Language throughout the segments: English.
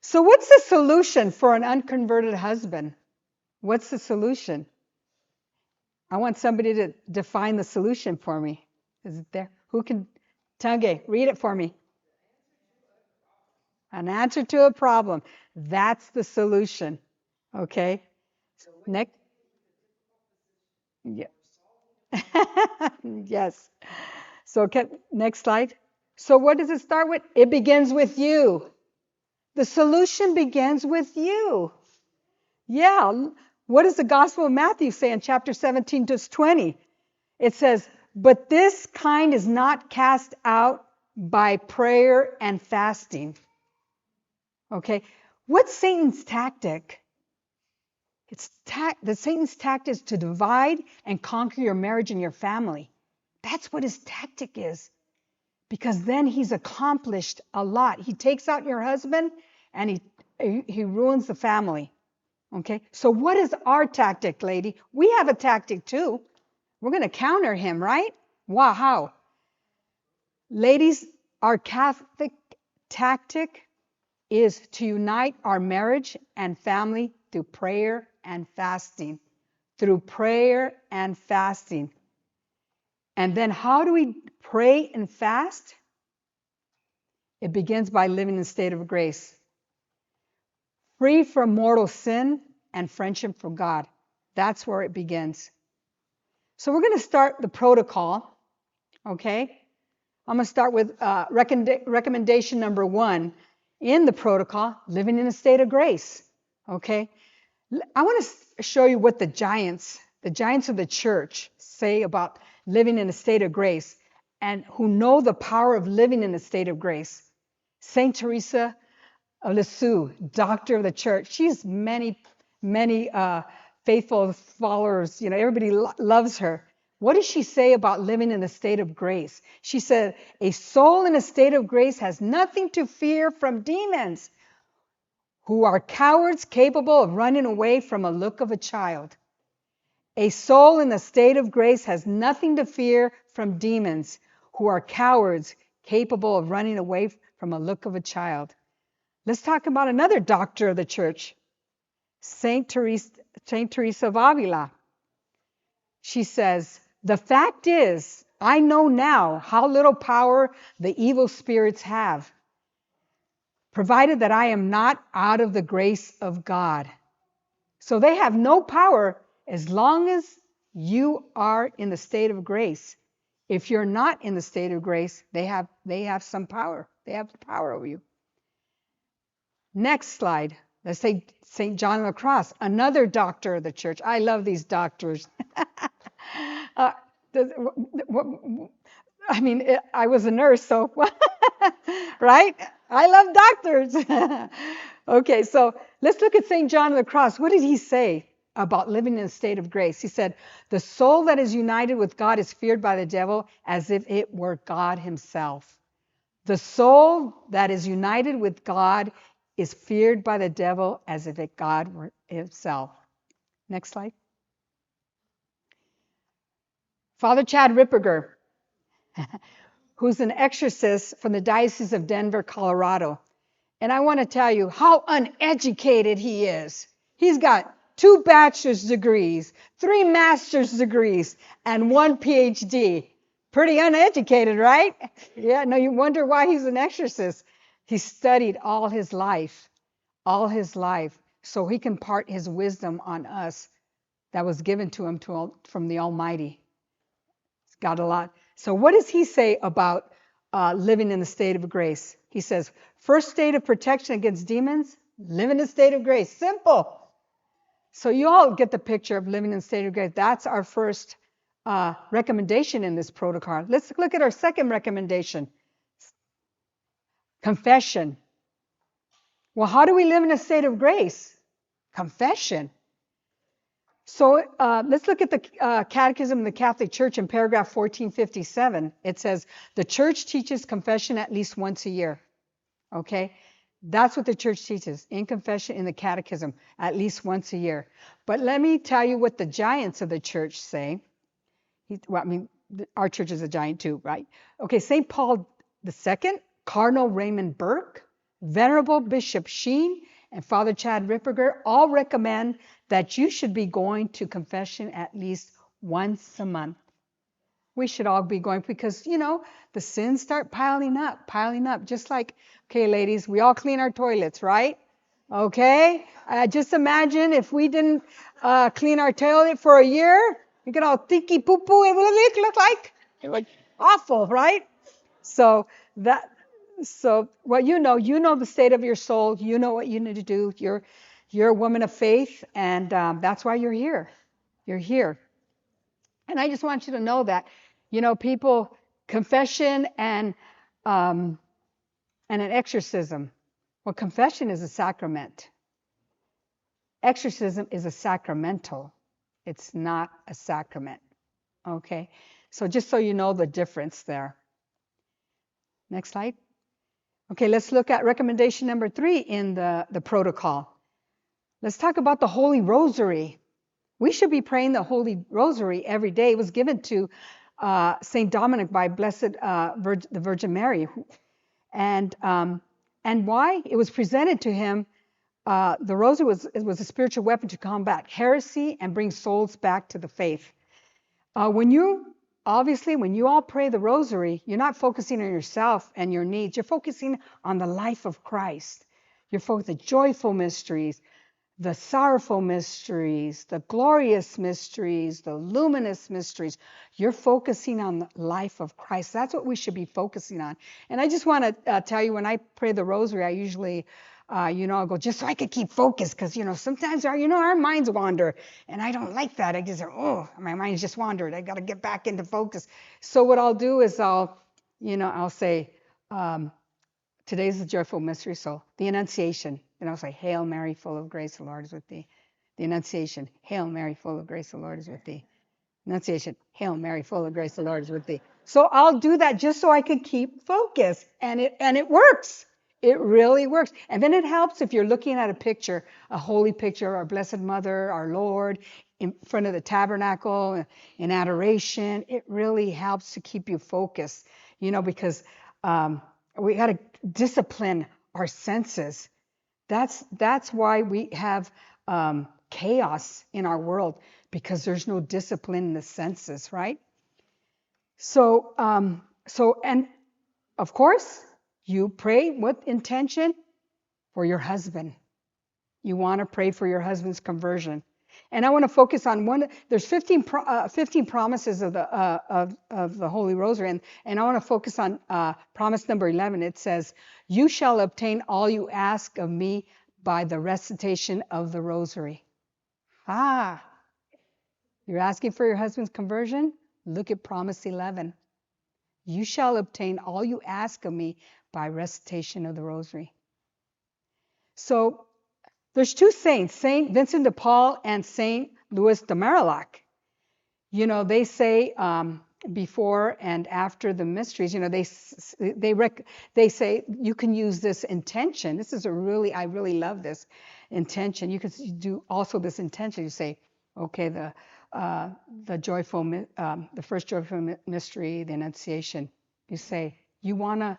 So what's the solution for an unconverted husband? What's the solution? I want somebody to define the solution for me. Is it there? Who can? Tange, read it for me. An answer to a problem. That's the solution. Okay? Next. Yeah. Yes. So next slide. So what does it start with? It begins with you. The solution begins with you. Yeah. What does the Gospel of Matthew say in chapter 17, verse 20? It says, but this kind is not cast out by prayer and fasting. Okay. What's Satan's tactic? Satan's tactic is to divide and conquer your marriage and your family. That's what his tactic is. Because then he's accomplished a lot. He takes out your husband and he ruins the family. Okay? So what is our tactic, lady? We have a tactic too. We're going to counter him, right? Wow, how? Ladies, our Catholic tactic is to unite our marriage and family through prayer and fasting. Through prayer and fasting. And then how do we pray and fast? It begins by living in a state of grace. Free from mortal sin and friendship for God. That's where it begins. So we're going to start the protocol. Okay? I'm going to start with recommendation number 1 in the protocol, living in a state of grace. Okay? I want to show you what the giants of the church say about living in a state of grace and who know the power of living in a state of grace. Saint Teresa of Lisieux, doctor of the church. She's many faithful followers. You know, everybody loves her. What does she say about living in a state of grace? She said, a soul in a state of grace has nothing to fear from demons who are cowards capable of running away from a look of a child. A soul in a state of grace has nothing to fear from demons who are cowards capable of running away from a look of a child. Let's talk about another doctor of the church, Saint Teresa of Avila. She says, the fact is, I know now how little power the evil spirits have, provided that I am not out of the grace of God. So they have no power as long as you are in the state of grace. If you're not in the state of grace, they have some power. They have the power over you. Next slide. Let's say St. John of the Cross, another doctor of the church. I love these doctors. I was a nurse, so, right? I love doctors. Okay, so let's look at St. John of the Cross. What did he say about living in a state of grace? He said, the soul that is united with God is feared by the devil as if it were God himself. The soul that is united with God is feared by the devil as if it God were himself. Next slide. Father Chad Ripperger, who's an exorcist from the Diocese of Denver, Colorado. And I want to tell you how uneducated he is. He's got 2 bachelor's degrees, 3 master's degrees, and 1 PhD. Pretty uneducated, right? Yeah, no, you wonder why he's an exorcist. He studied all his life, so he can impart his wisdom on us that was given to him from the Almighty. He's got a lot. So what does he say about living in the state of grace? He says, first state of protection against demons, live in a state of grace. Simple. So you all get the picture of living in a state of grace. That's our first recommendation in this protocol. Let's look at our second recommendation. Confession. Well, how do we live in a state of grace? Confession. So let's look at the Catechism of the Catholic Church in paragraph 1457. It says, the church teaches confession at least once a year. Okay? That's what the church teaches, in confession in the Catechism, at least once a year. But let me tell you what the giants of the church say. Our church is a giant too, right? Okay, St. Paul II, Cardinal Raymond Burke, Venerable Bishop Sheen and Father Chad Ripperger all recommend that you should be going to confession at least once a month. We should all be going because, the sins start piling up. Just like, okay, ladies, we all clean our toilets, right? Okay? Just imagine if we didn't clean our toilet for a year, look at how thicky poo-poo it would look like. It would awful, right? So what you know the state of your soul. You know what you need to do. You're a woman of faith, and that's why you're here. You're here. And I just want you to know that, people, confession and an exorcism. Well, confession is a sacrament. Exorcism is a sacramental. It's not a sacrament. Okay? So just so you know the difference there. Next slide. Okay, let's look at recommendation number 3 in the protocol. Let's talk about the Holy Rosary. We should be praying the Holy Rosary every day. It was given to St. Dominic by Blessed the Virgin Mary. And why? It was presented to him. The Rosary was a spiritual weapon to combat heresy and bring souls back to the faith. When you all pray the Rosary, you're not focusing on yourself and your needs. You're focusing on the life of Christ. You're focusing on the joyful mysteries, the sorrowful mysteries, the glorious mysteries, the luminous mysteries. You're focusing on the life of Christ. That's what we should be focusing on. And I just want to tell you, when I pray the Rosary, I usually, I'll go just so I could keep focused, because, sometimes our minds wander, and I don't like that. I just say, my mind's just wandered. I got to get back into focus. So what I'll do is I'll say, today's the joyful mystery, so the Annunciation. And I'll say, Hail Mary, full of grace, the Lord is with thee. The Annunciation, Hail Mary, full of grace, the Lord is with thee. Annunciation, Hail Mary, full of grace, the Lord is with thee. So I'll do that just so I can keep focus, and it works. It really works. And then it helps if you're looking at a picture, a holy picture, our Blessed Mother, our Lord, in front of the tabernacle, in adoration. It really helps to keep you focused, because we got to discipline our senses. That's why we have chaos in our world, because there's no discipline in the senses, right? So and of course, you pray with intention for your husband. You want to pray for your husband's conversion. And I want to focus on there's 15 promises of the Holy Rosary, and I want to focus on promise number 11. It says, "You shall obtain all you ask of me by the recitation of the Rosary." You're asking for your husband's conversion? Look at promise 11. You shall obtain all you ask of me by recitation of the Rosary. So there's 2 saints, Saint Vincent de Paul and Saint Louis de Marillac. They say before and after the mysteries, they say you can use this intention. This is I really love this intention. You can do also this intention. You say, okay, the first joyful mystery, the Annunciation. You say you want to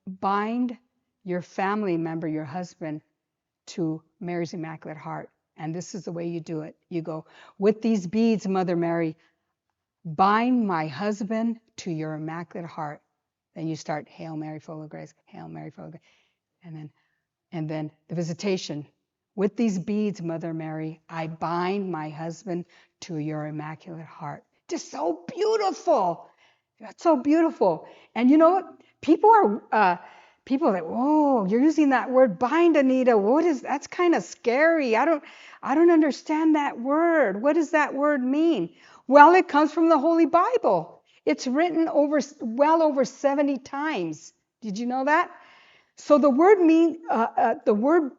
bind your family member, your husband, to Mary's Immaculate Heart. And this is the way you do it. You go, with these beads, Mother Mary, bind my husband to your Immaculate Heart. Then you start, Hail Mary, full of grace, Hail Mary, full of grace. And then the Visitation. With these beads, Mother Mary, I bind my husband to your Immaculate Heart. Just so beautiful. That's so beautiful. And you know what? People are like, whoa, you're using that word bind, Anita. That's kind of scary. I don't understand that word. What does that word mean? Well, it comes from the Holy Bible. It's written well over 70 times. Did you know that? So the word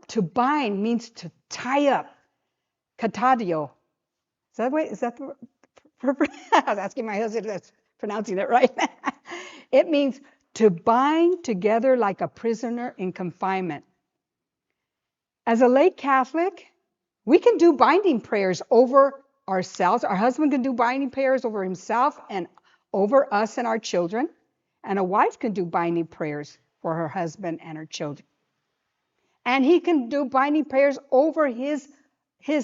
to bind means to tie up. Katadio. Is that the word? I was asking my husband if that's pronouncing it right. It means to bind together like a prisoner in confinement. As a lay Catholic, we can do binding prayers over ourselves. Our husband can do binding prayers over himself and over us and our children. And a wife can do binding prayers for her husband and her children. And he can do binding prayers over his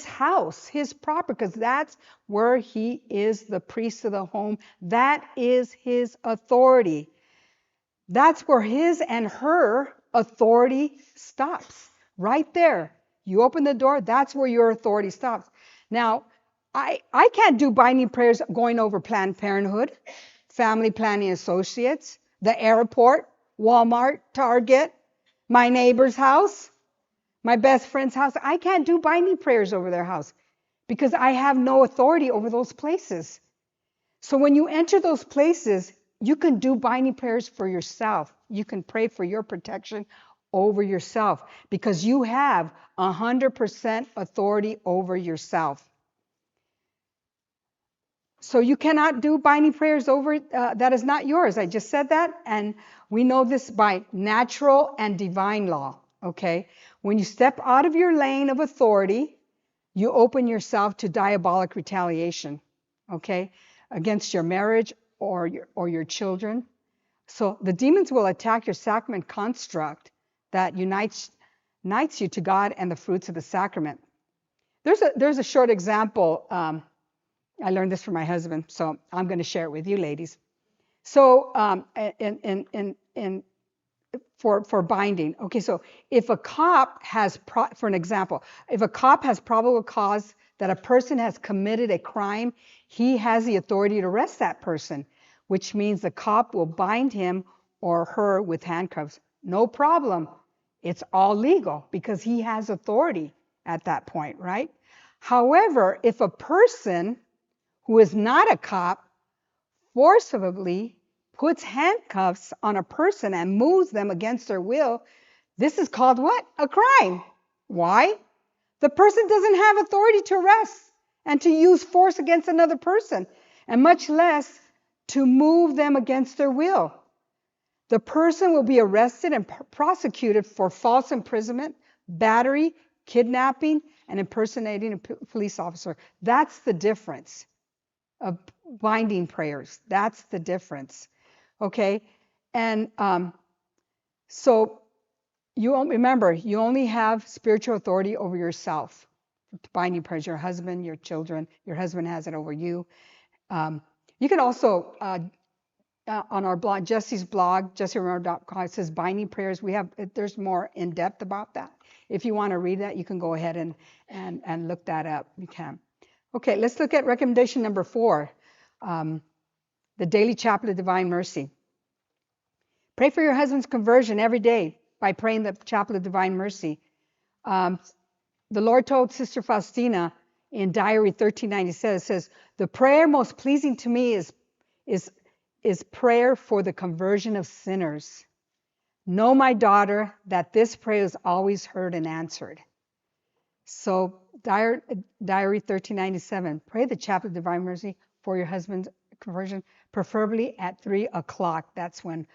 house, his property, because that's where he is the priest of the home. That is his authority. That's where his and her authority stops. Right there. You open the door, that's where your authority stops. Now, I can't do binding prayers going over Planned Parenthood, Family Planning Associates, the airport, Walmart, Target, my neighbor's house, my best friend's house. I can't do binding prayers over their house because I have no authority over those places. So when you enter those places, you can do binding prayers for yourself. You can pray for your protection over yourself because you have 100% authority over yourself. So you cannot do binding prayers over that is not yours. I just said that, and we know this by natural and divine law. Okay, when you step out of your lane of authority, you open yourself to diabolic retaliation. Okay, against your marriage or your children. So the demons will attack your sacrament construct that unites you to God and the fruits of the sacrament. There's a short example. I learned this from my husband, so I'm going to share it with you, ladies. So, for binding, okay. So, if a cop has, for an example, if a cop has probable cause that a person has committed a crime, he has the authority to arrest that person, which means the cop will bind him or her with handcuffs. No problem. It's all legal because he has authority at that point, right? However, if a person who is not a cop forcibly puts handcuffs on a person and moves them against their will, this is called what? A crime. Why? The person doesn't have authority to arrest and to use force against another person, and much less to move them against their will. The person will be arrested and prosecuted for false imprisonment, battery, kidnapping, and impersonating a police officer. That's the difference of binding prayers. That's the difference. Okay? And so you remember, you only have spiritual authority over yourself. Binding prayers, your husband, your children, your husband has it over you. You can also, on our blog, Jesse's blog, jessieromero.com, it says binding prayers. There's more in depth about that. If you want to read that, you can go ahead and look that up. You can. Okay, let's look at recommendation number 4, the daily chaplet of divine mercy. Pray for your husband's conversion every day by praying the chaplet of divine mercy. The Lord told Sister Faustina in Diary 1397, it says, the prayer most pleasing to me is prayer for the conversion of sinners. Know, my daughter, that this prayer is always heard and answered. So Diary 1397, pray the chaplet of divine mercy for your husband's conversion, preferably at 3 o'clock. That's when